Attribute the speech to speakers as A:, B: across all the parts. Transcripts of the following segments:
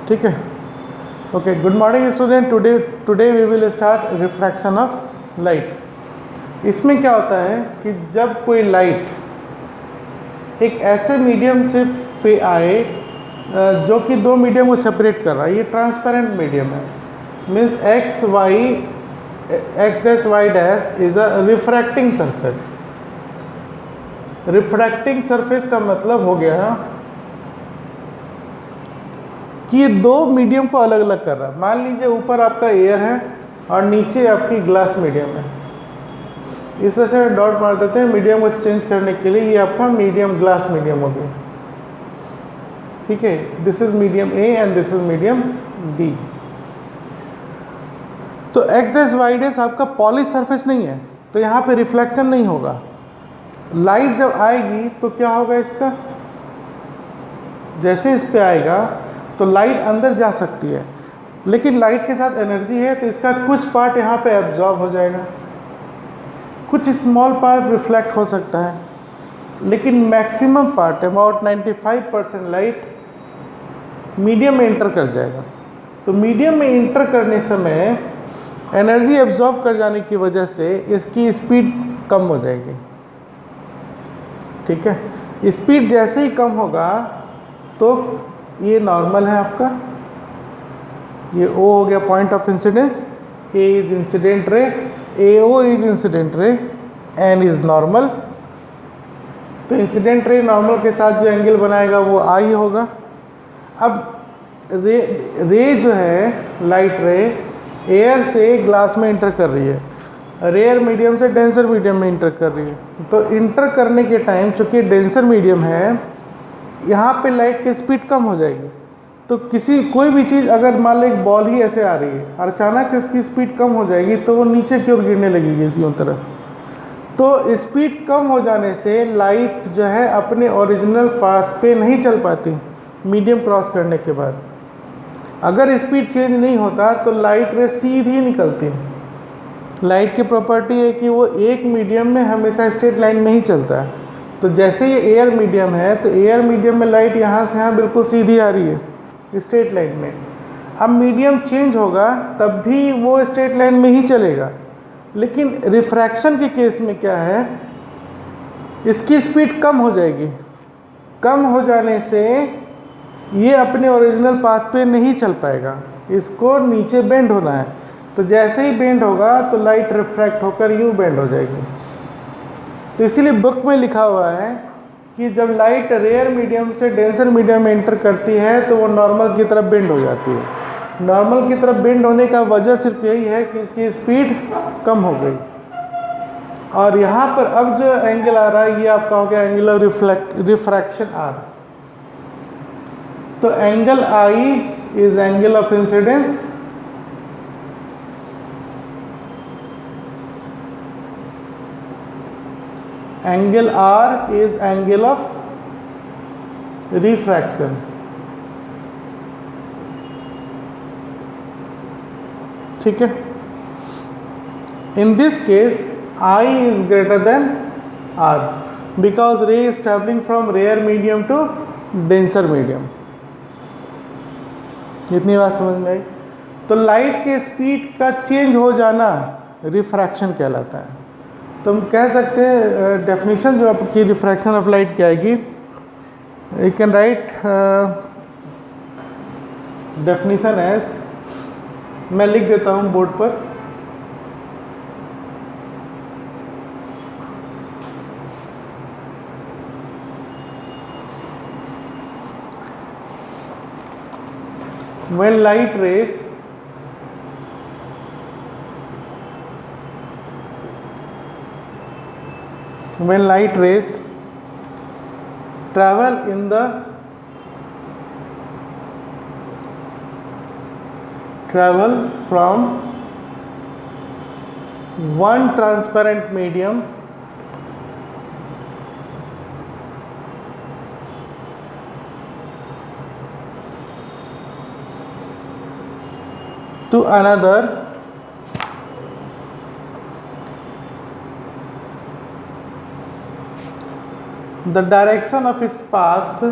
A: ठीक है। Okay, good morning student. Today we will start refraction of light. इसमें क्या होता है कि जब कोई लाइट एक ऐसे मीडियम से पे आए जो कि दो मीडियम को सेपरेट कर रहा है, ये ट्रांसपेरेंट मीडियम है, means X dash Y dash is a refracting surface. Refracting surface का मतलब हो गया कि ये दो मीडियम को अलग अलग कर रहा है। मान लीजिए ऊपर आपका एयर है और नीचे आपकी ग्लास मीडियम है। इस तरह से डॉट मार देते हैं मीडियम को चेंज करने के लिए। ये आपका मीडियम ग्लास मीडियम हो गया, ठीक है। This is medium A and this is medium B. तो एक्स डैश वाई डैश आपका पॉलिश सरफेस नहीं है, तो यहाँ पे रिफ्लेक्शन नहीं होगा। लाइट जब आएगी तो क्या होगा, इसका जैसे इस पे आएगा तो लाइट अंदर जा सकती है, लेकिन लाइट के साथ एनर्जी है तो इसका कुछ पार्ट यहाँ पे एब्जॉर्ब हो जाएगा, कुछ स्मॉल पार्ट रिफ्लेक्ट हो सकता है, लेकिन maximum part about 95% light medium में इंटर कर जाएगा। तो मीडियम में इंटर करने समय एनर्जी एब्जॉर्ब कर जाने की वजह से इसकी स्पीड कम हो जाएगी, ठीक है। स्पीड जैसे ही कम होगा तो ये नॉर्मल है आपका, ये O हो गया point of incidence, A is incident ray, AO is incident ray, N is normal. तो इंसिडेंट रे नॉर्मल के साथ जो एंगल बनाएगा वो I होगा। अब रे जो है लाइट रे एयर से ग्लास में इंटर कर रही है, रेयर मीडियम से डेंसर मीडियम में इंटर कर रही है। तो इंटर करने के टाइम चूँकि डेंसर मीडियम है, यहाँ पे लाइट की स्पीड कम हो जाएगी। तो कोई भी चीज़ अगर मान लो एक बॉल ही ऐसे आ रही है और अचानक से इसकी स्पीड कम हो जाएगी तो वो नीचे की ओर गिरने लगेगी इसी तरफ। तो स्पीड कम हो जाने से लाइट जो है अपने ओरिजिनल पाथ पे नहीं चल पाती मीडियम क्रॉस करने के बाद। अगर स्पीड चेंज नहीं होता तो लाइट रे सीधी निकलती है। लाइट की प्रॉपर्टी है कि वो एक मीडियम में हमेशा स्ट्रेट लाइन में ही चलता है। तो जैसे ये एयर मीडियम है तो एयर मीडियम में लाइट यहाँ से यहाँ बिल्कुल सीधी आ रही है स्ट्रेट लाइन में। अब मीडियम चेंज होगा तब भी वो स्ट्रेट लाइन में ही चलेगा, लेकिन रिफ्रैक्शन के केस में क्या है, इसकी स्पीड कम हो जाएगी। कम हो जाने से ये अपने ओरिजिनल पाथ पे नहीं चल पाएगा, इसको नीचे बेंड होना है। तो जैसे ही बेंड होगा तो लाइट रिफ्रैक्ट होकर यूँ बेंड हो जाएगी। तो इसीलिए बुक में लिखा हुआ है कि जब लाइट रेयर मीडियम से डेंसर मीडियम में इंटर करती है तो वो नॉर्मल की तरफ बेंड हो जाती है। नॉर्मल की तरफ बेंड होने का वजह सिर्फ यही है कि इसकी स्पीड कम हो गई। और यहाँ पर अब जो एंगल आ रहा है ये आपका हो गया एंगल ऑफ रिफ्रैक्शन R। तो angle I is angle of incidence, angle R is angle of refraction. ठीक है। In this case I is greater than R because ray is travelling from rare medium to denser medium. इतनी बात समझ में आई। तो light के speed का change हो जाना रिफ्रैक्शन कहलाता है। तो हम कह सकते हैं डेफिनेशन जो आपकी रिफ्रैक्शन ऑफ लाइट क्या आएगी, you can write definition as, मैं लिख देता हूँ बोर्ड पर। when light rays travel from one transparent medium to another, the direction of its path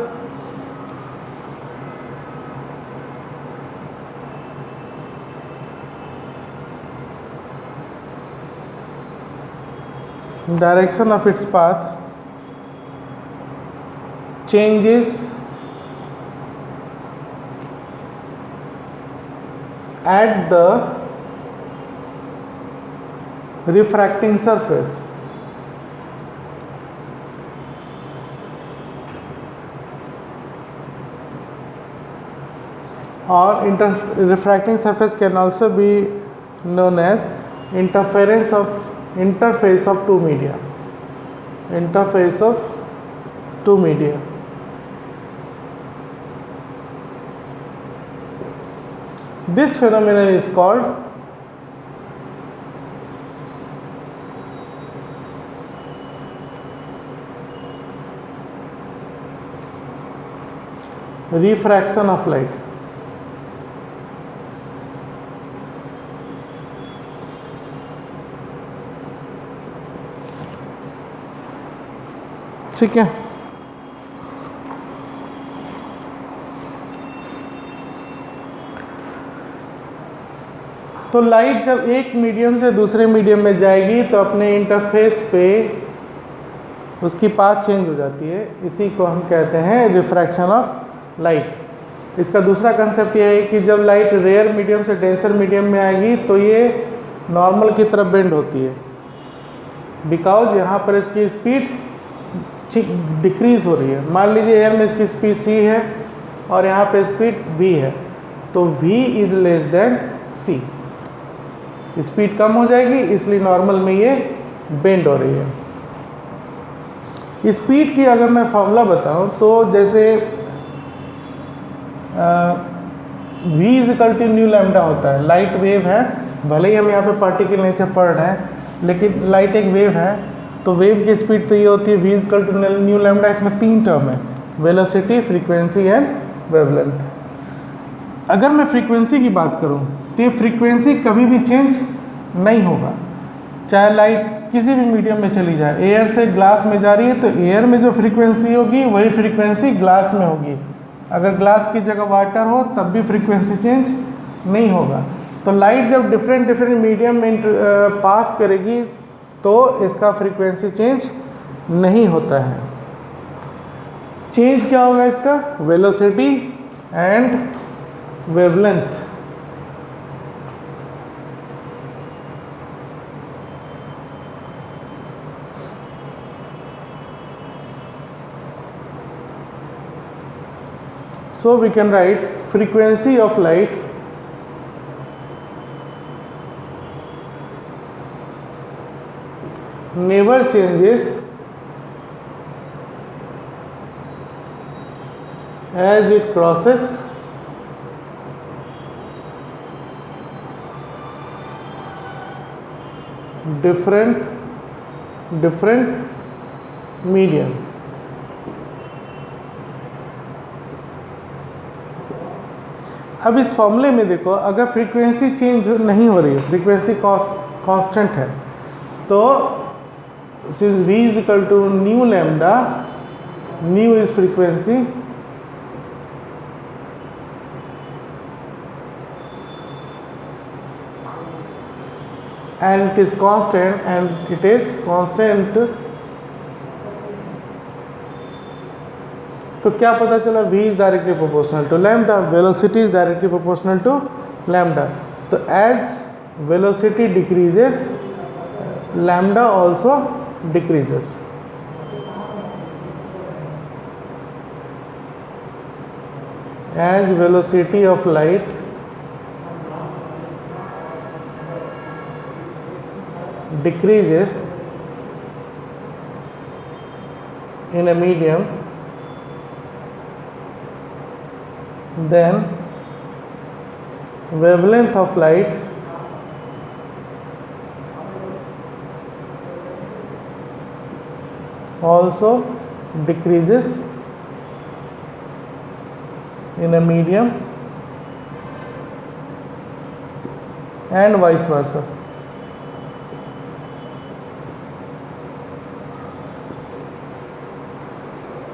A: direction of its path changes at the refracting surface. Or refracting surface can also be known as interface of two media. Interface of two media. This phenomenon is called refraction of light. ठीक है। तो light जब एक medium से दूसरे medium में जाएगी तो अपने इंटरफेस पे उसकी पाथ चेंज हो जाती है, इसी को हम कहते हैं रिफ्रैक्शन ऑफ लाइट। इसका दूसरा कंसेप्ट ये है कि जब लाइट रेयर मीडियम से डेंसर मीडियम में आएगी तो ये नॉर्मल की तरफ बेंड होती है, बिकॉज यहाँ पर इसकी स्पीड डिक्रीज हो रही है। मान लीजिए एयर में इसकी स्पीड c है और यहाँ पे स्पीड v है, तो v is less than c, speed कम हो जाएगी, इसलिए नॉर्मल में ये बेंड हो रही है। स्पीड की अगर मैं फॉर्मूला बताऊं तो जैसे v is equal to nu lambda होता है। लाइट वेव है, भले ही हम यहाँ पे पार्टिकल नेचर पढ़ रहे हैं, लेकिन लाइट एक वेव है, तो वेव की स्पीड तो ये होती है v is equal to nu lambda. इसमें तीन टर्म है, वेलोसिटी, फ्रीक्वेंसी एंड वेवलेंथ। अगर मैं फ्रीक्वेंसी की बात करूं तो ये फ्रीक्वेंसी कभी भी चेंज नहीं होगा, चाहे लाइट किसी भी मीडियम में चली जाए। एयर से ग्लास में जा रही है तो एयर में जो फ्रीक्वेंसी होगी वही फ्रीक्वेंसी ग्लास में होगी। अगर ग्लास की जगह वाटर हो तब भी फ्रीक्वेंसी चेंज नहीं होगा। तो लाइट जब डिफरेंट मीडियम में पास करेगी तो इसका फ्रीक्वेंसी चेंज नहीं होता है। चेंज क्या होगा इसका? Velocity and wavelength. So we can write frequency of light never changes as it crosses different medium। अब इस फॉर्मूले में देखो, अगर फ्रीक्वेंसी चेंज नहीं हो रही है, फ्रीक्वेंसी कांस्टेंट है, तो since v is equal to nu lambda, nu is frequency and it is constant, and it is constant। तो क्या पता चला? v is directly proportional to lambda, velocity is directly proportional to lambda। तो as velocity decreases, lambda also decreases। As velocity of light decreases in a medium, then wavelength of light also decreases in a medium and vice versa।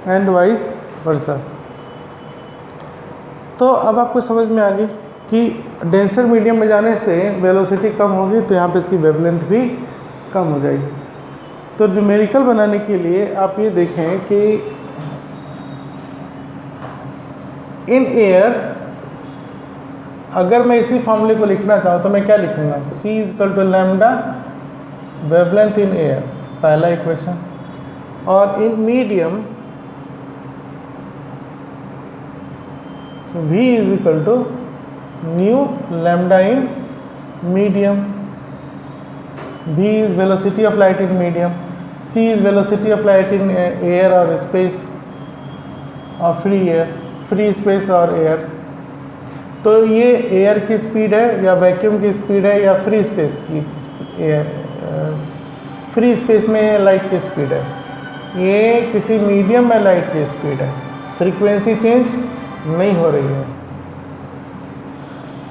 A: And vice versa. तो अब आपको समझ में आ गई कि denser medium में जाने से वेलोसिटी कम होगी, तो यहाँ पे इसकी वेवलेंथ भी कम हो जाएगी। तो न्यूमेरिकल बनाने के लिए आप ये देखें कि इन एयर अगर मैं इसी फॉर्मूले को लिखना चाहूँ तो मैं क्या लिखूँगा, C is equal to lambda wavelength in air, पहला इक्वेशन, और in medium V is equal to nu lambda in medium. V is velocity of light in medium, C is velocity of light in air or space और free space और air. तो ये air की speed है या vacuum की speed है या फ्री स्पेस की फ्री स्पेस में लाइट की स्पीड है, ये किसी मीडियम में लाइट की स्पीड है, फ्रीक्वेंसी चेंज नहीं हो रही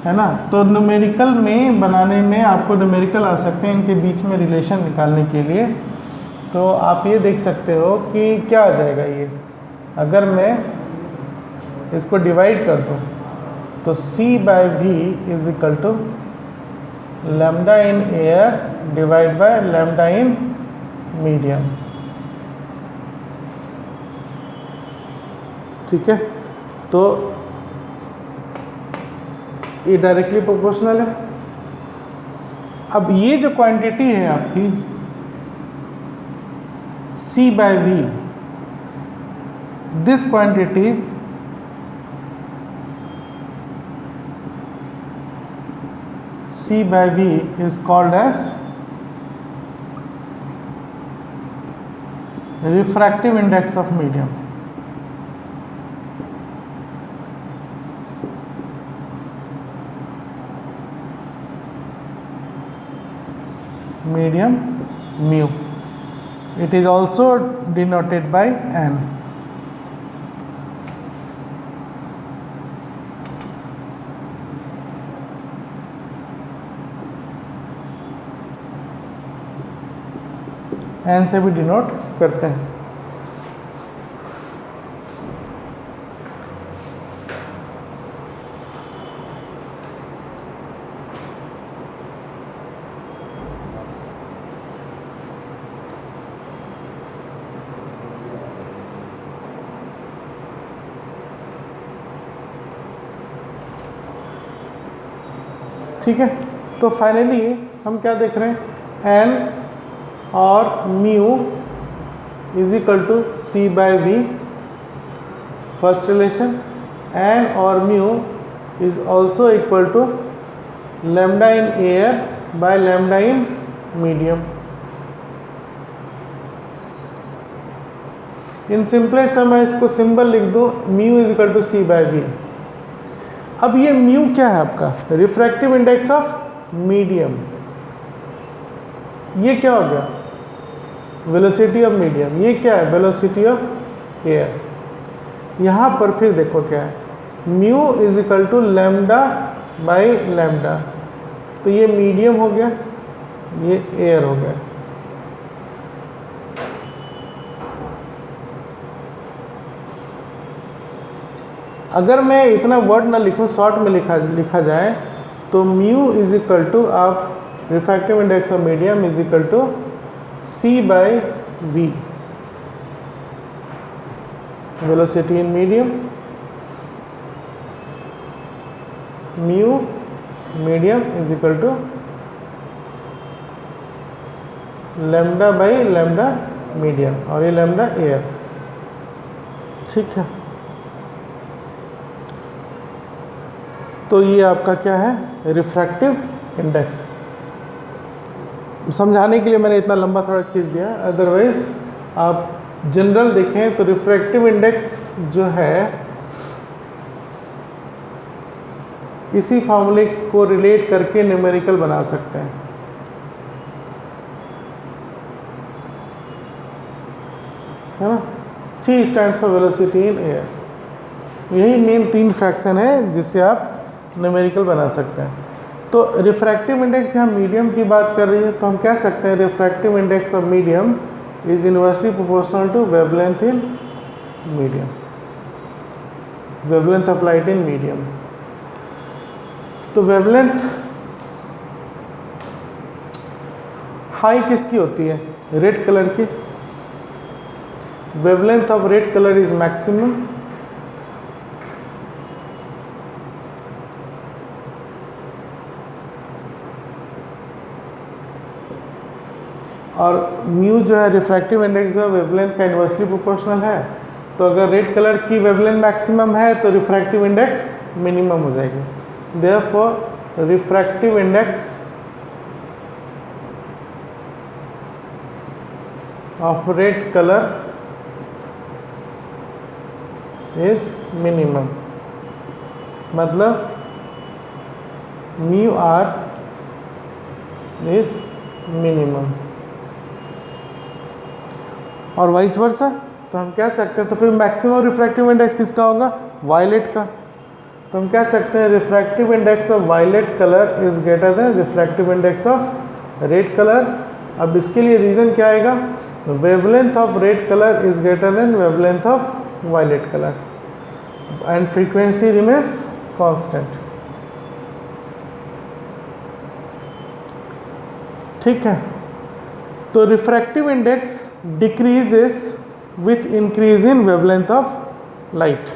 A: है ना। तो न्यूमेरिकल में बनाने में आपको न्यूमेरिकल आ सकते हैं इनके बीच में रिलेशन निकालने के लिए। तो आप ये देख सकते हो कि क्या आ जाएगा ये, अगर मैं इसको डिवाइड कर दूँ तो C bye V is equal to lambda in air divide by lambda in medium. ठीक है, तो ये डायरेक्टली प्रोपोर्शनल है। अब ये जो क्वांटिटी है आपकी C bye V, this quantity C by V is called as refractive index of medium. Medium mu. It is also denoted by n. n से भी डिनोट करते हैं। ठीक है, तो फाइनली हम क्या देख रहे हैं, n और mu is equal to C bye V, first relation, n और mu is also equal to lambda in air by lambda in medium. In simplest मैं इसको सिंबल लिख दूँ, mu is equal to C bye V। अब ये mu क्या है आपका, रिफ्रैक्टिव इंडेक्स ऑफ मीडियम। ये क्या हो गया, वेलोसिटी ऑफ मीडियम। ये क्या है, वेलोसिटी ऑफ एयर। यहाँ पर फिर देखो क्या है, mu is equal to lambda by lambda, तो ये मीडियम हो गया, ये एयर हो गया। अगर मैं इतना वर्ड ना लिखूं, शॉर्ट में लिखा जाए तो म्यू इज इक्वल टू आप refractive index of medium is equal to C bye V, velocity in medium, mu medium is equal to lambda by lambda medium, और ये लैम्डा एयर। ठीक है, तो ये आपका क्या है, रिफ्रैक्टिव इंडेक्स। समझाने के लिए मैंने इतना लंबा थोड़ा खींच दिया, अदरवाइज आप जनरल देखें तो रिफ्रैक्टिव इंडेक्स जो है इसी फॉर्मूले को रिलेट करके न्यूमेरिकल बना सकते हैं। है ना, C stands for velocity in air. यही मेन 3 फ्रैक्शन है जिससे आप न्यूमेरिकल बना सकते हैं। तो रिफ्रैक्टिव इंडेक्स यहाँ मीडियम की बात कर रही है, तो हम कह सकते हैं refractive index of medium is inversely proportional to wavelength in medium, wavelength of light in medium. तो वेवलेंथ हाई किसकी होती है, रेड कलर की wavelength of red colour is maximum, और म्यू जो है रिफ्रैक्टिव इंडेक्स है वेवलेंथ का इन्वर्सली प्रोपोर्शनल है, तो अगर रेड कलर की वेवलेंथ मैक्सिमम है तो रिफ्रैक्टिव इंडेक्स मिनिमम हो जाएगी। Therefore refractive index of red colour is minimum, मतलब म्यू आर इज मिनिमम। और वाइस वर्सा, तो हम कह सकते हैं, तो फिर मैक्सिमम रिफ्रैक्टिव इंडेक्स किसका होगा? वायलेट का। तो हम कह सकते हैं refractive index of violet colour is greater than refractive index of red colour. अब इसके लिए रीज़न क्या आएगा? Wavelength of red colour is greater than wavelength of violet colour and frequency remains constant. ठीक है, तो refractive index decreases with increase in wavelength of light,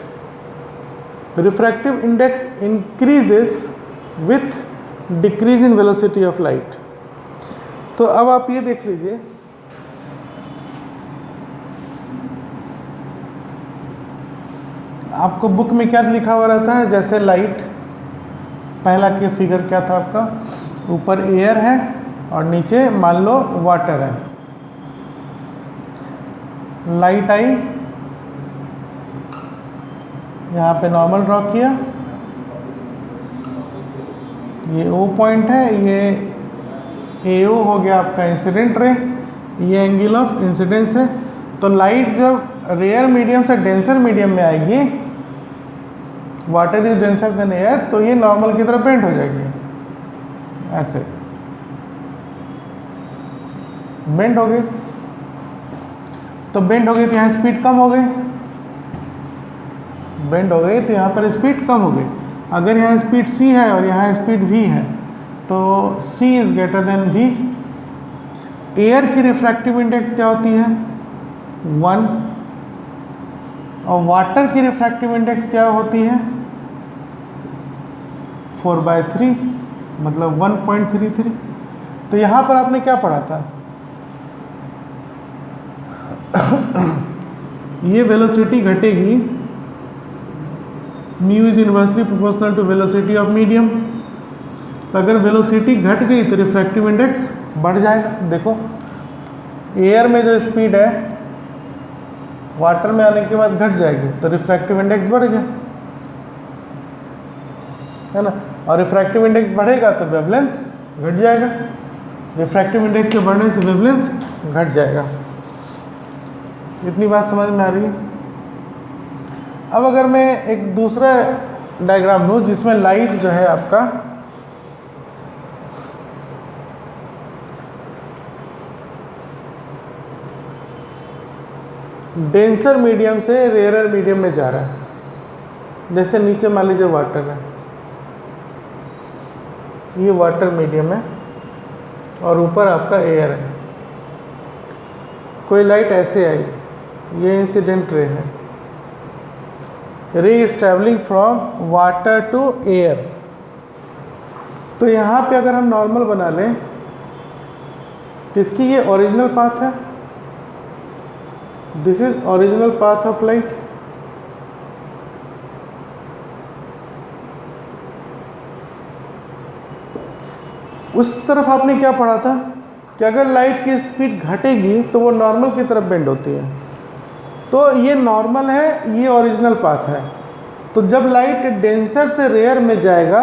A: refractive index increases with decrease in velocity of light. तो अब आप ये देख लीजिए, आपको बुक में क्या लिखा हुआ रहता है? जैसे लाइट, पहला के फिगर क्या था आपका? ऊपर एयर है और नीचे मान लो वाटर है। लाइट आई, यहाँ पे नॉर्मल ड्रॉ किया, ये ओ पॉइंट है, ये एओ हो गया आपका इंसिडेंट रे, ये एंगल ऑफ इंसिडेंस है। तो लाइट जब रेयर मीडियम से डेंसर मीडियम में आएगी, water is denser then air, तो ये नॉर्मल की तरफ बेंड हो जाएगी, ऐसे बेंड हो गई। तो बेंड हो गई तो यहाँ स्पीड कम हो गई, बेंड हो गई तो यहाँ पर स्पीड कम हो गई। अगर यहाँ स्पीड c है और यहाँ स्पीड v है, तो c is greater then v। Air की रिफ्रैक्टिव इंडेक्स क्या होती है? 1, और वाटर की रिफ्रैक्टिव इंडेक्स क्या होती है? 4/3, मतलब 1.33। तो यहाँ पर आपने क्या पढ़ा था? ये वेलोसिटी घटेगी, mu is inversely proportional to velocity of medium. तो अगर वेलोसिटी घट गई तो रिफ्रैक्टिव इंडेक्स बढ़ जाएगा। देखो एयर में जो स्पीड है वाटर में आने के बाद घट जाएगी, तो रिफ्रैक्टिव इंडेक्स बढ़ गया, है ना। और रिफ्रैक्टिव इंडेक्स बढ़ेगा तो वेवलेंथ घट जाएगा, रिफ्रैक्टिव इंडेक्स के बढ़ने से वेवलेंथ घट जाएगा। इतनी बात समझ में आ रही है? अब अगर मैं एक दूसरा डायग्राम दूँ जिसमें लाइट जो है आपका डेंसर मीडियम से रेयरर मीडियम में जा रहा है, जैसे नीचे मान लीजिए वाटर है, ये वाटर मीडियम है और ऊपर आपका एयर है। कोई लाइट ऐसे आई, ये इंसिडेंट रे है, ray is travelling from water to air. तो यहाँ पे अगर हम नॉर्मल बना लें, किसकी ये ओरिजिनल पाथ है? This is original path of light. उस तरफ आपने क्या पढ़ा था कि अगर लाइट की स्पीड घटेगी तो वो नॉर्मल की तरफ बेंड होती है। तो ये नॉर्मल है, ये ओरिजिनल पाथ है। तो जब लाइट डेंसर से रेयर में जाएगा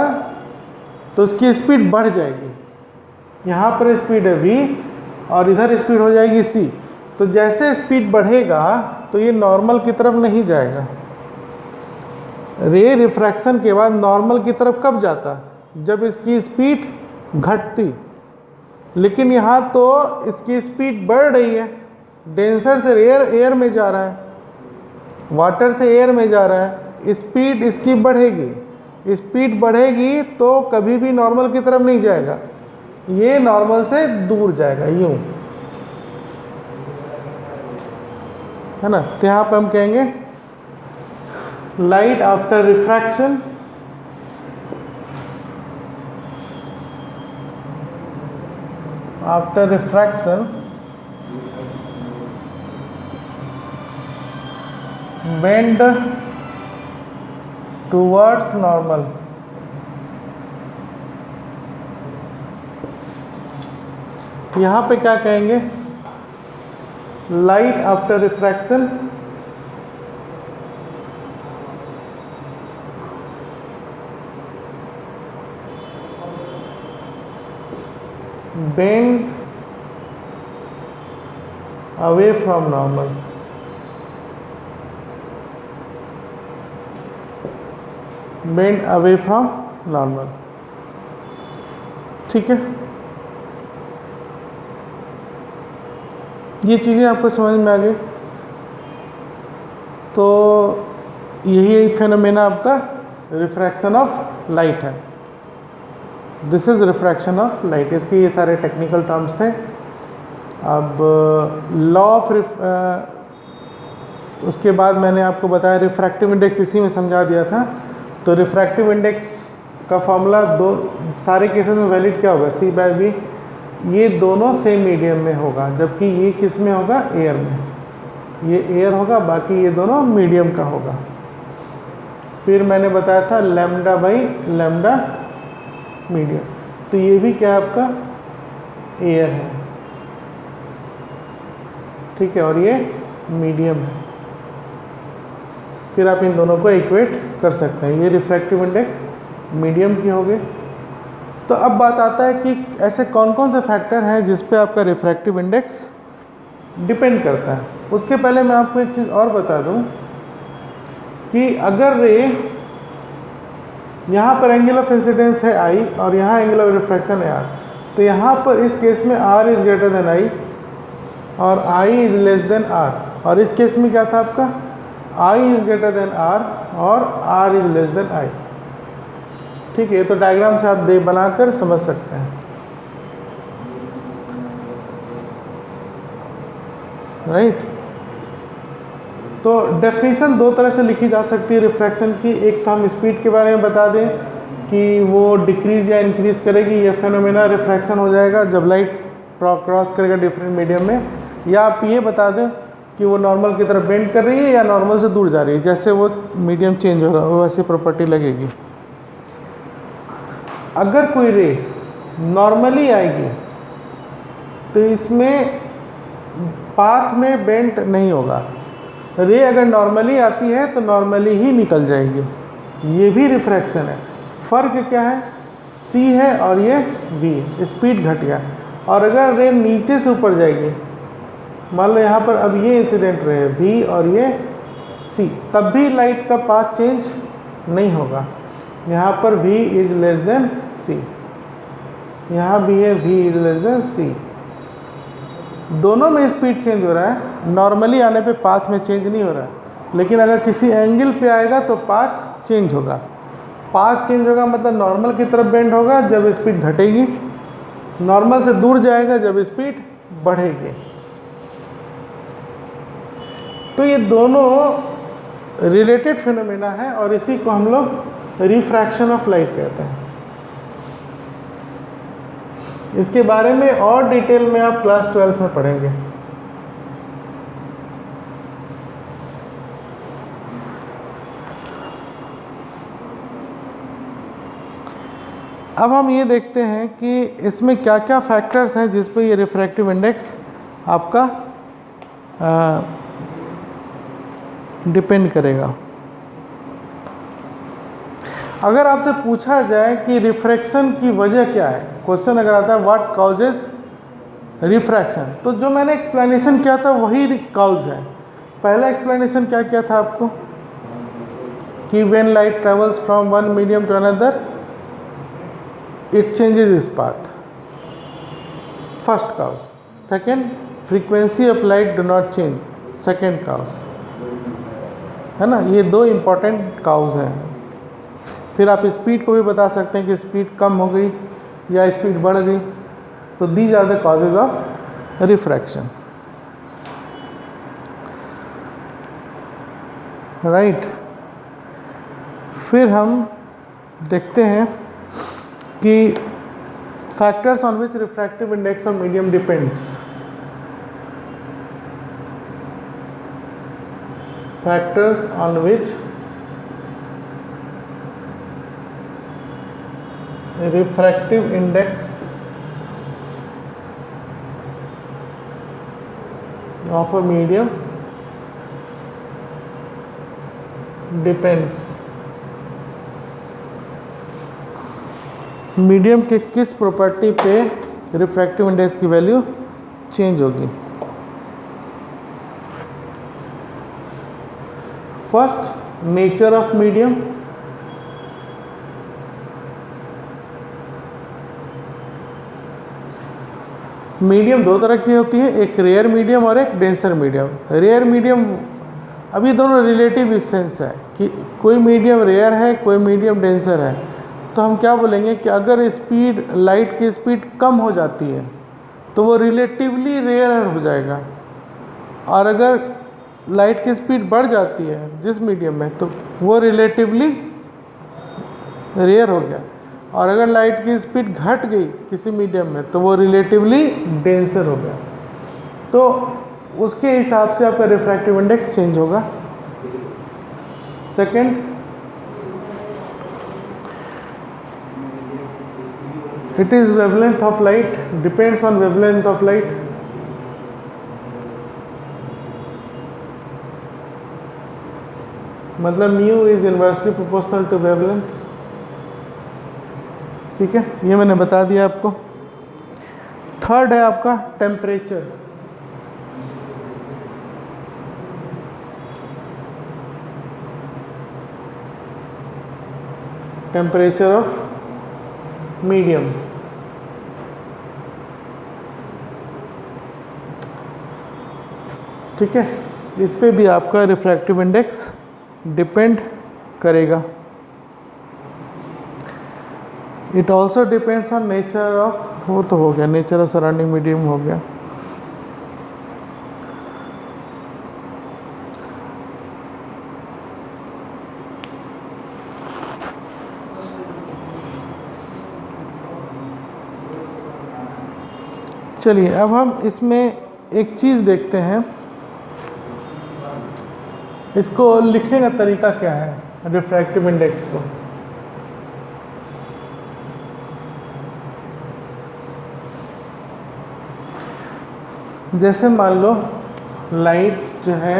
A: तो उसकी स्पीड बढ़ जाएगी। यहाँ पर स्पीड है v और इधर स्पीड हो जाएगी c। तो जैसे स्पीड बढ़ेगा तो ये नॉर्मल की तरफ नहीं जाएगा। रे रिफ्रैक्शन के बाद नॉर्मल की तरफ कब जाता? जब इसकी स्पीड घटती। लेकिन यहाँ तो इसकी स्पीड बढ़ रही है, डेंसर से एयर में जा रहा है, वाटर से एयर में जा रहा है, स्पीड इसकी बढ़ेगी। स्पीड बढ़ेगी तो कभी भी नॉर्मल की तरफ नहीं जाएगा, ये नॉर्मल से दूर जाएगा यूँ। है ना। तो यहाँ पर हम कहेंगे light after refraction bend towards normal. यहाँ पे क्या कहेंगे, light after refraction bend away from normal. Bend away from normal. ठीक है, ये चीज़ें आपको समझ में आ गई। तो यही फेनोमेना आपका रिफ्रैक्शन ऑफ लाइट है। This is refraction of light. इसके ये सारे टेक्निकल टर्म्स थे। अब लॉ ऑफ उसके बाद मैंने आपको बताया रिफ्रैक्टिव इंडेक्स, इसी में समझा दिया था। तो रिफ्रैक्टिव इंडेक्स का फॉर्मूला दो सारे केसेस में वैलिड क्या होगा, C/V। ये दोनों सेम मीडियम में होगा, जबकि ये किस में होगा, एयर में। ये एयर होगा, बाकी ये दोनों मीडियम का होगा। फिर मैंने बताया था लैम्डा बाई लैम्डा मीडियम। तो ये भी क्या आपका एयर है, ठीक है, और ये मीडियम है। फिर आप इन दोनों को इक्वेट कर सकते हैं। ये रिफ्रैक्टिव इंडेक्स मीडियम की हो गई। तो अब बात आता है कि ऐसे कौन कौन से फैक्टर हैं जिस पे आपका रिफ्रैक्टिव इंडेक्स डिपेंड करता है। उसके पहले मैं आपको एक चीज़ और बता दूं कि अगर रे यहाँ पर एंगल ऑफ इंसिडेंस है I और यहाँ एंगल ऑफ रिफ्रैक्शन है R, तो यहाँ पर इस केस में R is greater than I और I is less than R। और इस केस में क्या था आपका, I is greater than R और R is less than I। ठीक है, तो डायग्राम से आप बनाकर समझ सकते हैं, राइट। तो डेफिनेशन दो तरह से लिखी जा सकती है रिफ्रैक्शन की। एक तो हम स्पीड के बारे में बता दें कि वो डिक्रीज या इंक्रीज करेगी, ये फेनोमेना रिफ्रैक्शन हो जाएगा जब लाइट क्रॉस करेगा डिफरेंट मीडियम में। या आप ये बता दें कि वो नॉर्मल की तरफ बेंड कर रही है या नॉर्मल से दूर जा रही है। जैसे वो मीडियम चेंज होगा वो वैसी प्रॉपर्टी लगेगी। अगर कोई रे नॉर्मली आएगी तो इसमें पाथ में बेंड नहीं होगा। रे अगर नॉर्मली आती है तो नॉर्मली ही निकल जाएगी। ये भी रिफ्रैक्शन है। फ़र्क क्या है, C है और ये V, स्पीड घट गया। और अगर रे नीचे से ऊपर जाएगी, मान लो यहाँ पर अब ये इंसिडेंट रे है V और ये C, तब भी लाइट का पाथ चेंज नहीं होगा। यहाँ पर V is less than C, यहाँ भी है V is less than C। दोनों में स्पीड चेंज हो रहा है। नॉर्मली आने पे पाथ में चेंज नहीं हो रहा है, लेकिन अगर किसी एंगल पे आएगा तो पाथ चेंज होगा। पाथ चेंज होगा मतलब नॉर्मल की तरफ बेंड होगा जब स्पीड घटेगी, नॉर्मल से दूर जाएगा जब स्पीड बढ़ेगी। तो ये दोनों रिलेटेड फिनोमेना है और इसी को हम लोग रिफ्रैक्शन ऑफ लाइट कहते हैं। इसके बारे में और डिटेल में आप क्लास 12 में पढ़ेंगे। अब हम ये देखते हैं कि इसमें क्या क्या फैक्टर्स हैं जिस पे ये रिफ्रैक्टिव इंडेक्स आपका डिपेंड करेगा। अगर आपसे पूछा जाए कि रिफ्रैक्शन की वजह क्या है, क्वेश्चन अगर आता है व्हाट काउजेस रिफ्रैक्शन, तो जो मैंने एक्सप्लेनेशन किया था वही काउज है। पहला एक्सप्लेनेशन क्या किया था आपको कि when light travels from one medium to another it changes its path, first cause. Second, frequency of light do not change, second cause, है ना। ये दो इम्पॉर्टेंट काउज हैं। फिर आप स्पीड को भी बता सकते हैं कि स्पीड कम हो गई या स्पीड बढ़ गई। तो these are the causes of refraction. Right. फिर हम देखते हैं कि factors on which refractive index of medium depends. Factors on which refractive index of a medium depends. Medium के किस प्रॉपर्टी पे रिफ्रैक्टिव इंडेक्स की वैल्यू चेंज होगी? First, nature of medium. Medium दो तरह की होती है, एक रेयर मीडियम और एक डेंसर मीडियम। रेयर मीडियम, अभी दोनों रिलेटिव सेंस है कि कोई मीडियम रेयर है, कोई मीडियम डेंसर है। तो हम क्या बोलेंगे कि अगर स्पीड, लाइट की स्पीड कम हो जाती है तो वो रिलेटिवली रेयर हो जाएगा, और अगर लाइट की स्पीड बढ़ जाती है जिस मीडियम में तो वो रिलेटिवली रेयर हो गया, और अगर लाइट की स्पीड घट गई किसी मीडियम में तो वो रिलेटिवली डेंसर हो गया। तो उसके हिसाब से आपका रिफ्रैक्टिव इंडेक्स चेंज होगा। Second, it is wavelength of light, depends on wavelength of light। मतलब mu is inversely proportional to wavelength। ठीक है, ये मैंने बता दिया आपको। थर्ड है आपका टेम्परेचर। Temperature of medium. ठीक है, इस पे भी आपका रिफ्रैक्टिव इंडेक्स डिपेंड करेगा। It also depends on nature of, वो तो हो गया, नेचर ऑफ सराउंडिंग मीडियम हो गया। चलिए अब हम इसमें एक चीज़ देखते हैं, इसको लिखने का तरीका क्या है रिफ्रैक्टिव इंडेक्स को। जैसे मान लो लाइट जो है,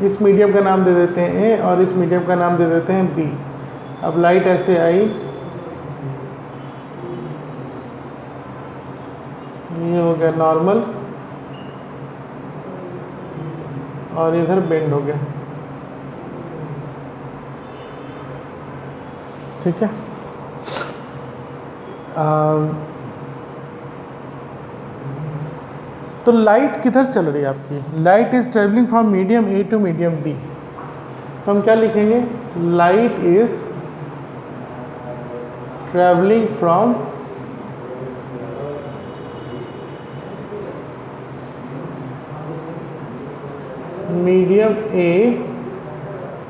A: इस मीडियम का नाम दे देते हैं ए और इस मीडियम का नाम दे देते हैं बी। अब लाइट ऐसे आई, ये हो गया नॉर्मल और इधर बेंड हो गया। ठीक है, तो लाइट किधर चल रही है आपकी? Light is travelling from medium A to medium B. तो हम क्या लिखेंगे? Light is travelling from medium A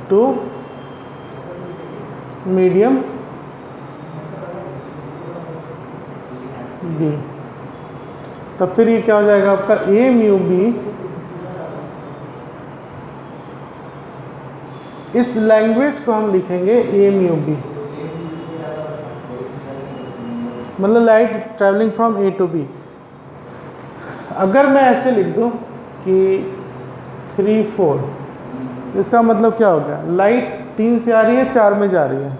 A: to medium B. तब फिर ये क्या हो जाएगा आपका? A mu B. इस लैंग्वेज को हम लिखेंगे ए म्यू बी, मतलब light travelling from A to B. अगर मैं ऐसे लिख दूं कि 3 4, इसका मतलब क्या हो गया? लाइट 3 से आ रही है, 4 में जा रही है।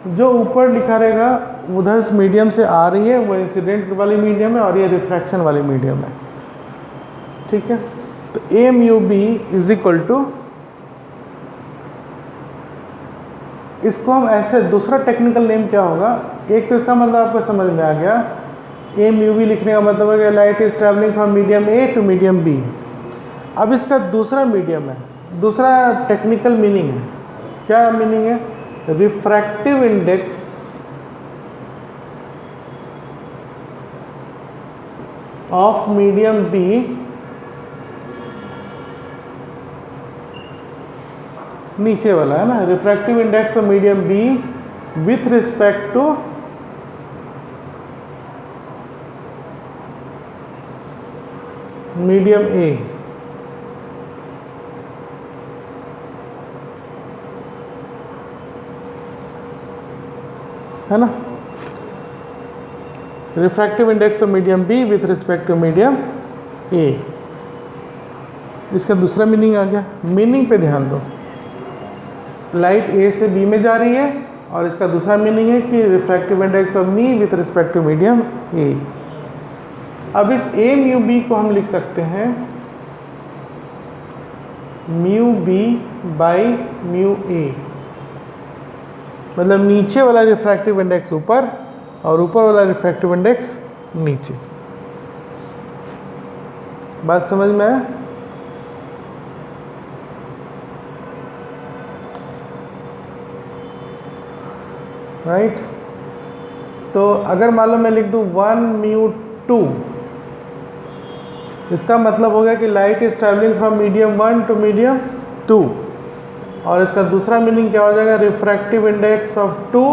A: जो ऊपर लिखा रहेगा उधर इस मीडियम से आ रही है, वो इंसिडेंट वाली मीडियम है और ये रिफ्रैक्शन वाली मीडियम है। ठीक है, तो A mu B is equal to, इसको हम ऐसे, दूसरा टेक्निकल नेम क्या होगा? एक तो इसका मतलब आपको समझ में आ गया, ए म्यू बी लिखने का मतलब है कि light is travelling from medium A to medium B. अब इसका दूसरा मीडियम है, दूसरा टेक्निकल मीनिंग है। क्या मीनिंग है? Refractive index of medium B नीचे वाला है ना, refractive index of medium B with respect to medium A, है ना, refractive index of medium B with respect to medium A. इसका दूसरा मीनिंग आ गया। मीनिंग पे ध्यान दो, लाइट ए से बी में जा रही है और इसका दूसरा मीनिंग है कि refractive index of me with respect to medium A. अब इस ए म्यू बी को हम लिख सकते हैं म्यू बी बाई म्यू ए, मतलब नीचे वाला रिफ्रैक्टिव इंडेक्स ऊपर और ऊपर वाला रिफ्रैक्टिव इंडेक्स नीचे। बात समझ में आया? राइट। तो अगर मान लो मैं लिख दूं 1 म्यू 2, इसका मतलब हो गया कि light is travelling from medium 1 to medium 2, और इसका दूसरा मीनिंग क्या हो जाएगा, refractive index of 2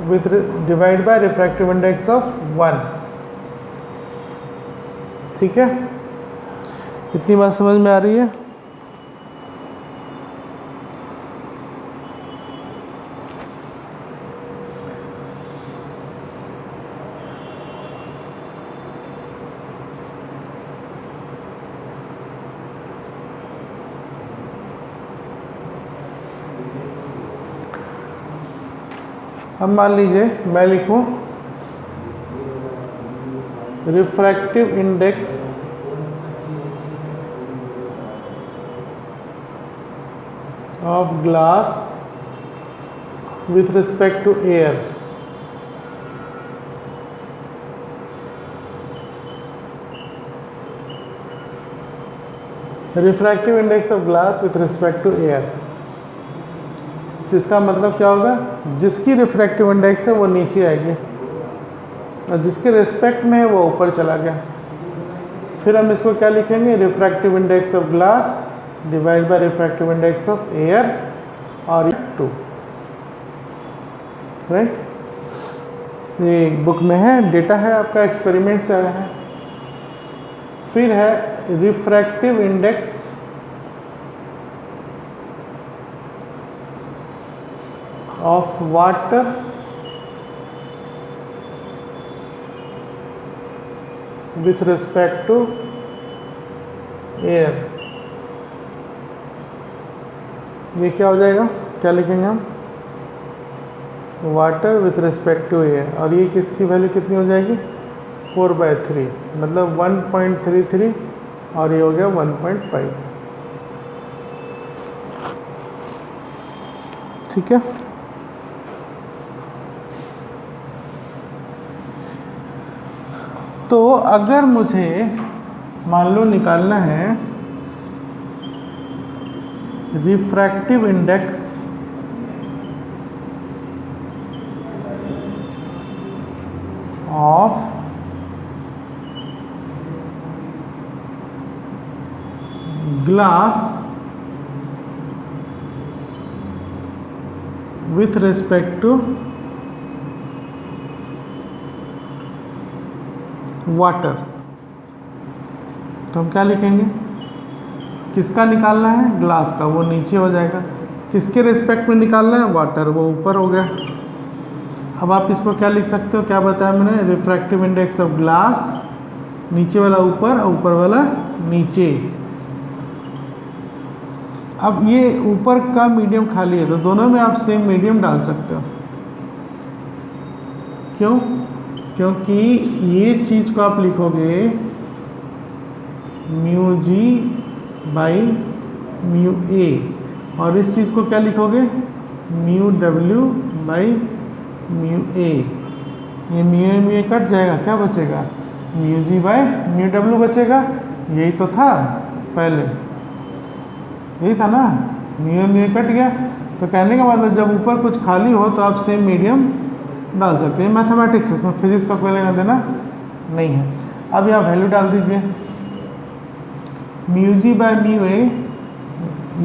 A: with divide by refractive index of 1। ठीक है, इतनी बात समझ में आ रही है? अब मान लीजिए मैं लिखूं refractive index of glass with respect to air. Refractive index of glass with respect to air, जिसका मतलब क्या होगा, जिसकी रिफ्रैक्टिव इंडेक्स है वो नीचे आएगी और जिसके रिस्पेक्ट में है वो ऊपर चला गया। फिर हम इसको क्या लिखेंगे, refractive index of glass divide by refractive index of air और 2। राइट, ये बुक में है, डेटा है आपका, एक्सपेरिमेंट से आया है। फिर है refractive index of water with respect to air। ये क्या हो जाएगा, क्या लिखेंगे हम, water with respect to air, और ये किसकी वैल्यू कितनी हो जाएगी, 4/3, मतलब 1.33, और ये हो गया 1.5। ठीक है, तो अगर मुझे मान लो निकालना है refractive index of glass with respect to water, तो हम क्या लिखेंगे, किसका निकालना है, ग्लास का, वो नीचे हो जाएगा। किसके रिस्पेक्ट में निकालना है, वाटर, वो ऊपर हो गया। अब आप इसको क्या लिख सकते हो, क्या बताया मैंने, रिफ्रैक्टिव इंडेक्स ऑफ ग्लास, नीचे वाला ऊपर और ऊपर वाला नीचे। अब ये ऊपर का मीडियम खाली है तो दोनों में आप सेम मीडियम डाल सकते हो। क्यों? क्योंकि ये चीज़ को आप लिखोगे mu G by mu A, और इस चीज़ को क्या लिखोगे, mu W by mu A. ये म्यू ए कट जाएगा, क्या बचेगा, mu G by mu W बचेगा। यही तो था पहले, यही था ना, म्यू कट गया। तो कहने का मतलब जब ऊपर कुछ खाली हो तो आप सेम मीडियम डाल सकते हैं। मैथमेटिक्स, इसमें फिजिक्स का कोई लेना देना नहीं है। अब यहाँ वैल्यू डाल दीजिए, mu G by mu A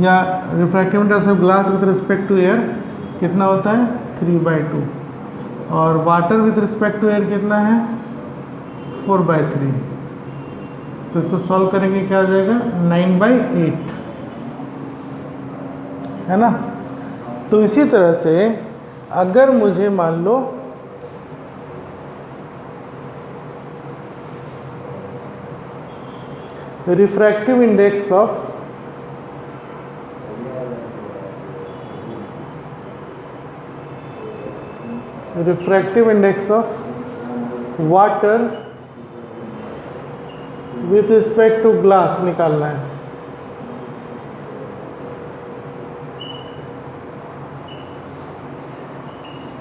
A: या refractive index of glass with respect to air कितना होता है 3/2 और water with respect to air कितना है 4/3। तो इसको सॉल्व करेंगे क्या आ जाएगा 9/8 है ना। तो इसी तरह से अगर मुझे मान लो refractive index of water with respect to glass निकालना है।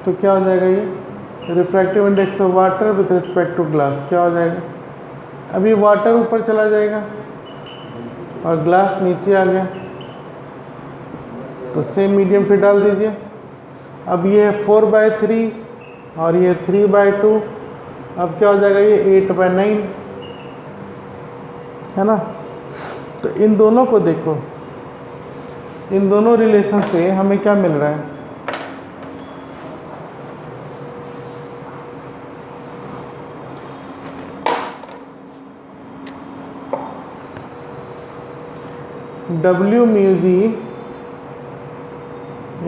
A: तो क्या हो जाएगा ये refractive index of water with respect to glass क्या हो जाएगा। अभी वाटर ऊपर चला जाएगा और ग्लास नीचे आ गया तो सेम मीडियम फिर डाल दीजिए। अब ये है 4/3 और ये 3/2। अब क्या हो जाएगा ये 8/9 है ना। तो इन दोनों को देखो, इन दोनों रिलेशन से हमें क्या मिल रहा है W mu G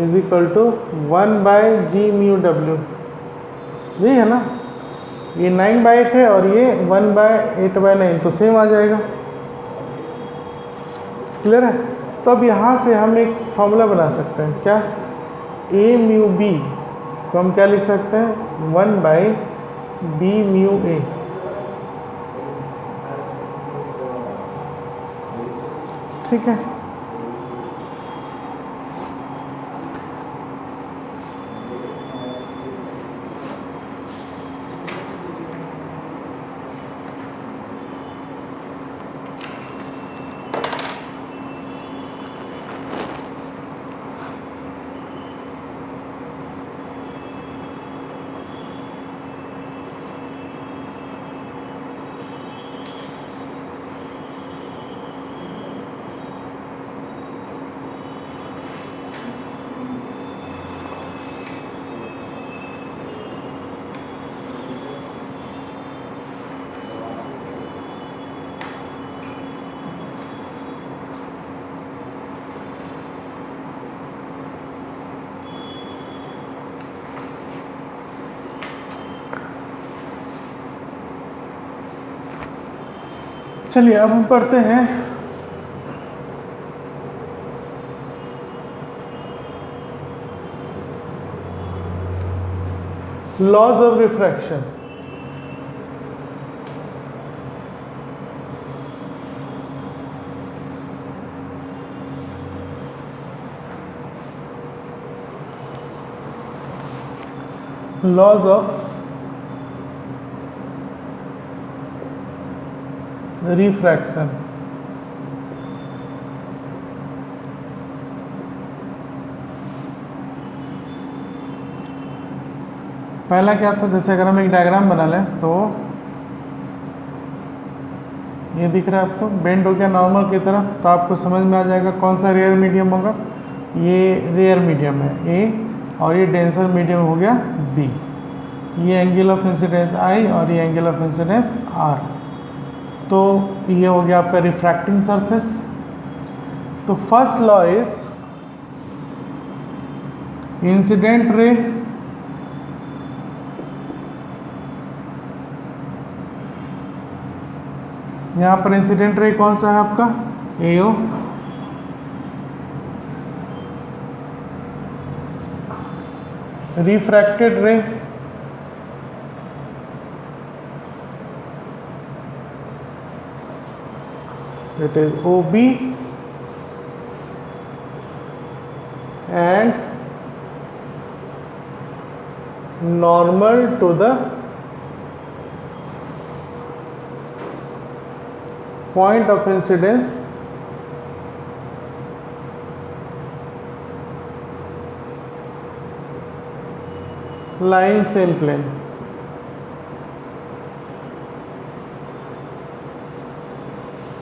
A: is equal to 1/G mu W। यही है ना, ये 9/8 है और ये 1/8/9 तो सेम आ जाएगा। क्लियर है। तो अब यहाँ से हम एक फॉर्मूला बना सकते हैं क्या A mu B को हम क्या लिख सकते हैं 1/B mu A। ठीक है। चलिए अब हम पढ़ते हैं laws of refraction. Laws of refraction. पहला क्या था, जैसे अगर हम एक डायग्राम बना लें तो ये दिख रहा है आपको, बेंड हो गया नॉर्मल की तरफ, तो आपको समझ में आ जाएगा कौन सा रेयर मीडियम होगा। ये रेयर मीडियम है A और ये डेंसर मीडियम हो गया B। ये एंगल ऑफ इंसिडेंस I और ये एंगल ऑफ इंसिडेंस R। तो ये हो गया आपका रिफ्रैक्टिंग सरफेस। तो first law is incident ray यहाँ पर इंसिडेंट रे कौन सा है आपका AO, रिफ्रैक्टेड रे it is OB and normal to the point of incidence line same plane।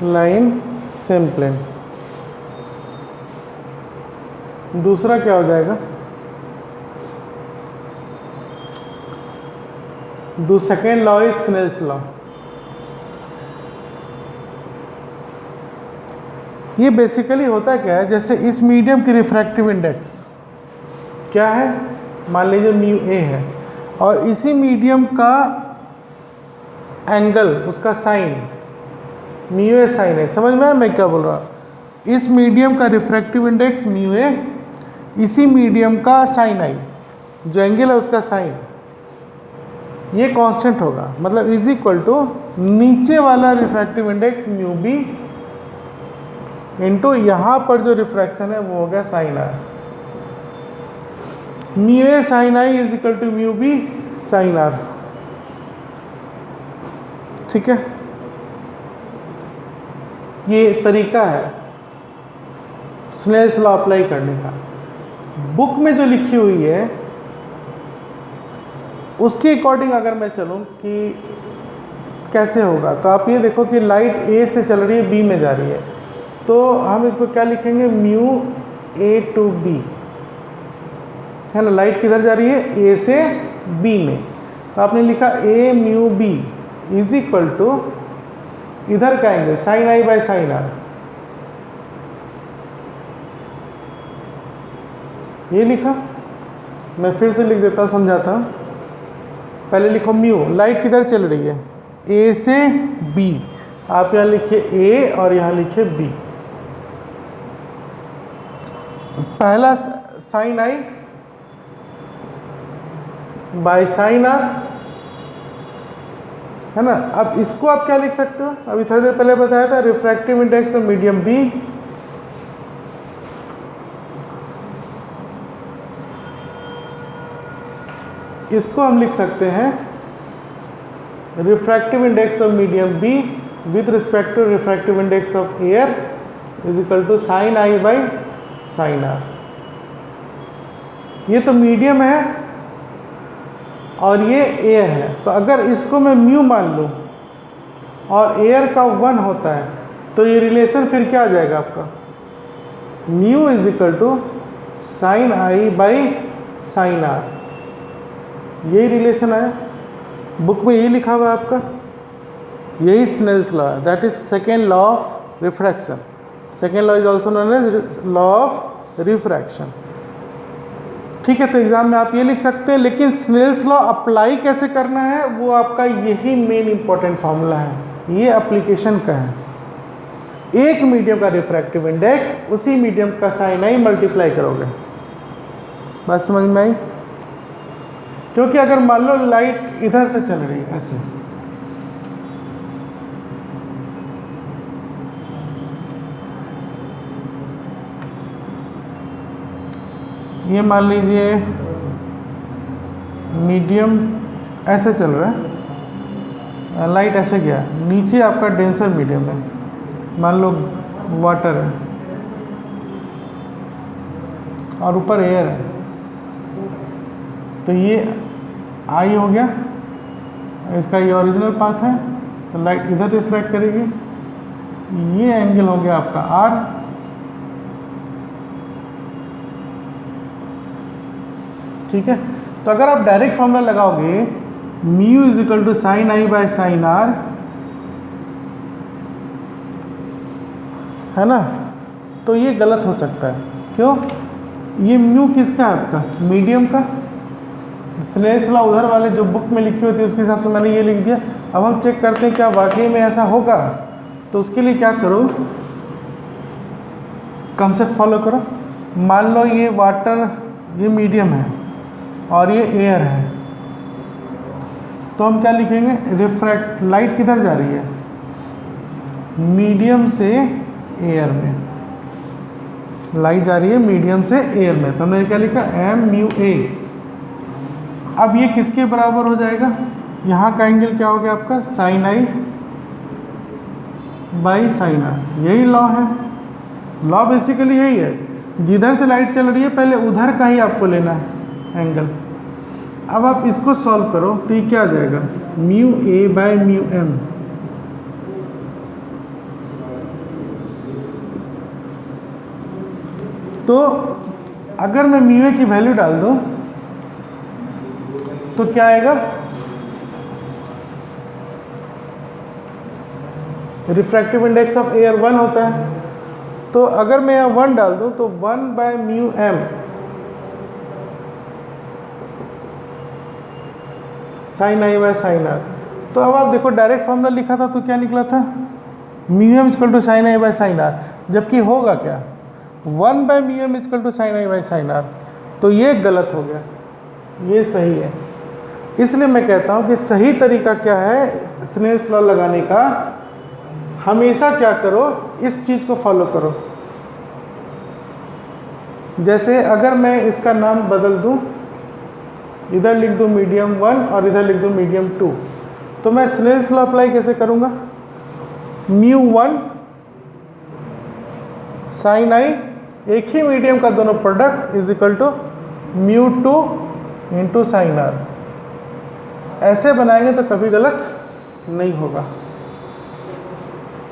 A: Line same plane. दूसरा क्या हो जाएगा, second law is Snell's law. ये बेसिकली होता क्या है, जैसे इस मीडियम की रिफ्रैक्टिव इंडेक्स क्या है, मान लीजिए म्यू ए है, और इसी मीडियम का एंगल, उसका साइन म्यू ए साइन है। समझ में आया मैं क्या बोल रहा हूँ? इस मीडियम का रिफ्रैक्टिव इंडेक्स म्यू ए, इसी मीडियम का साइन आई, जो एंगल है उसका साइन, ये कांस्टेंट होगा, मतलब इज इक्वल टू नीचे वाला refractive index mu B into यहाँ पर जो रिफ्रैक्शन है वो हो गया sine r. Mu A sine i is equal to mu B sine r. ठीक है, ये तरीका है स्नेल्स लॉ अप्लाई करने का। बुक में जो लिखी हुई है उसके अकॉर्डिंग अगर मैं चलूं कि कैसे होगा, तो आप ये देखो कि लाइट ए से चल रही है बी में जा रही है, तो हम इसको क्या लिखेंगे, म्यू ए टू बी, है ना। लाइट किधर जा रही है, ए से बी में, तो आपने लिखा A mu B is equal to इधर का angle sine I by sine are. ये लिखा, मैं फिर से लिख देता, समझाता हूँ। पहले लिखो म्यू, लाइट किधर चल रही है, ए से बी, आप यहाँ लिखिए ए और यहाँ लिखिए बी। पहला sine I by sine r, है ना। अब इसको आप क्या लिख सकते हो, अभी थोड़ी देर पहले बताया था refractive index of medium B, इसको हम लिख सकते हैं refractive index of medium B with respect to refractive index of air is equal to sine i by sine are. ये तो मीडियम है और ये एयर है, तो अगर इसको मैं म्यू मान लूँ और एयर का 1 होता है, तो ये रिलेशन फिर क्या आ जाएगा आपका, mu is equal to sine i by sine r. यही रिलेशन है, बुक में यही लिखा हुआ है आपका, यही स्नेल्स लॉ है, that is second law of refraction. Second law is also known as law of refraction. ठीक है, तो एग्जाम में आप ये लिख सकते हैं, लेकिन स्नेल्स लॉ अप्लाई कैसे करना है वो आपका यही मेन इंपॉर्टेंट फॉर्मूला है, ये एप्लीकेशन का है। एक मीडियम का रिफ्रैक्टिव इंडेक्स, उसी मीडियम का साइन आई मल्टीप्लाई करोगे। बात समझ में आई? क्योंकि अगर मान लो लाइट इधर से चल रही है ऐसे, ये मान लीजिए मीडियम ऐसे चल रहा है, लाइट ऐसे गया, नीचे आपका डेंसर मीडियम है, मान लो वाटर है और ऊपर एयर है, तो ये आई हो गया, इसका ये ओरिजिनल पाथ है, तो लाइट इधर रिफ्रैक्ट करेगी, ये एंगल हो गया आपका आर, ठीक है। तो अगर आप डायरेक्ट फॉर्मूला लगाओगे mu is equal to sine I by sine r, है ना, तो ये गलत हो सकता है। क्यों? ये म्यू किसका है, आपका मीडियम का। स्नेल्स लॉ उधर वाले जो बुक में लिखी हुई थी उसके हिसाब से मैंने ये लिख दिया। अब हम चेक करते हैं क्या वाकई में ऐसा होगा, तो उसके लिए क्या करो, कंसेप्ट फॉलो करो। मान लो ये वाटर, ये मीडियम है और ये एयर है, तो हम क्या लिखेंगे, रिफ्रैक्ट, लाइट किधर जा रही है, मीडियम से एयर में, लाइट जा रही है मीडियम से एयर में, तो हमने क्या लिखा, एम म्यू ए। अब ये किसके बराबर हो जाएगा, यहाँ का एंगल क्या हो गया आपका, sine i by sine r. यही लॉ है, लॉ बेसिकली यही है, जिधर से लाइट चल रही है पहले उधर का ही आपको लेना है एंगल। अब आप इसको सॉल्व करो तो ये क्या आ जाएगा, mu A by mu M. तो अगर मैं म्यू ए की वैल्यू डाल दूं तो क्या आएगा, रिफ्रैक्टिव इंडेक्स ऑफ एयर 1 होता है, तो अगर मैं यहाँ 1 डाल दूं तो 1/μm sin i by sin r। तो अब आप देखो डायरेक्ट फॉर्मूला लिखा था तो क्या निकला था, μm equal to sin i by sin r, जबकि होगा क्या 1/μm equal to sin i by sin r। तो ये गलत हो गया, ये सही है। इसलिए मैं कहता हूँ कि सही तरीका क्या है स्नेल्स लॉ लगाने का, हमेशा क्या करो, इस चीज़ को फॉलो करो। जैसे अगर मैं इसका नाम बदल दूं, इधर लिख दूं मीडियम 1 और इधर लिख दूं मीडियम 2, तो मैं स्नेल्स लॉ अप्लाई कैसे करूंगा, μ1 sin i, एक ही मीडियम का दोनों product is equal to μ2 into sin r। ऐसे बनाएंगे तो कभी गलत नहीं होगा।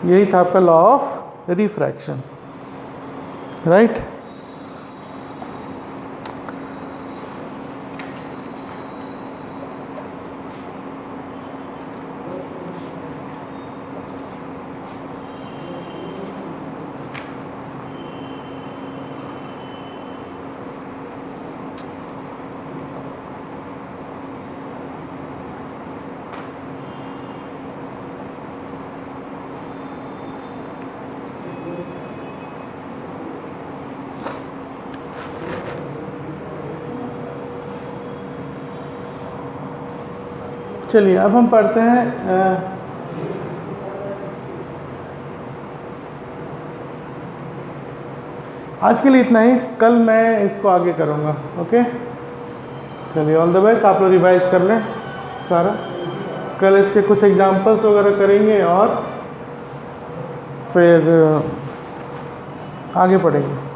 A: यही था आपका लॉ ऑफ रिफ्रैक्शन, राइट। चलिए अब हम पढ़ते हैं आज के लिए इतना ही, कल मैं इसको आगे करूँगा। ओके, चलिए ऑल द बेस्ट। आप लोग रिवाइज कर लें सारा, कल इसके कुछ एग्जांपल्स वगैरह करेंगे और फिर आगे पढ़ेंगे।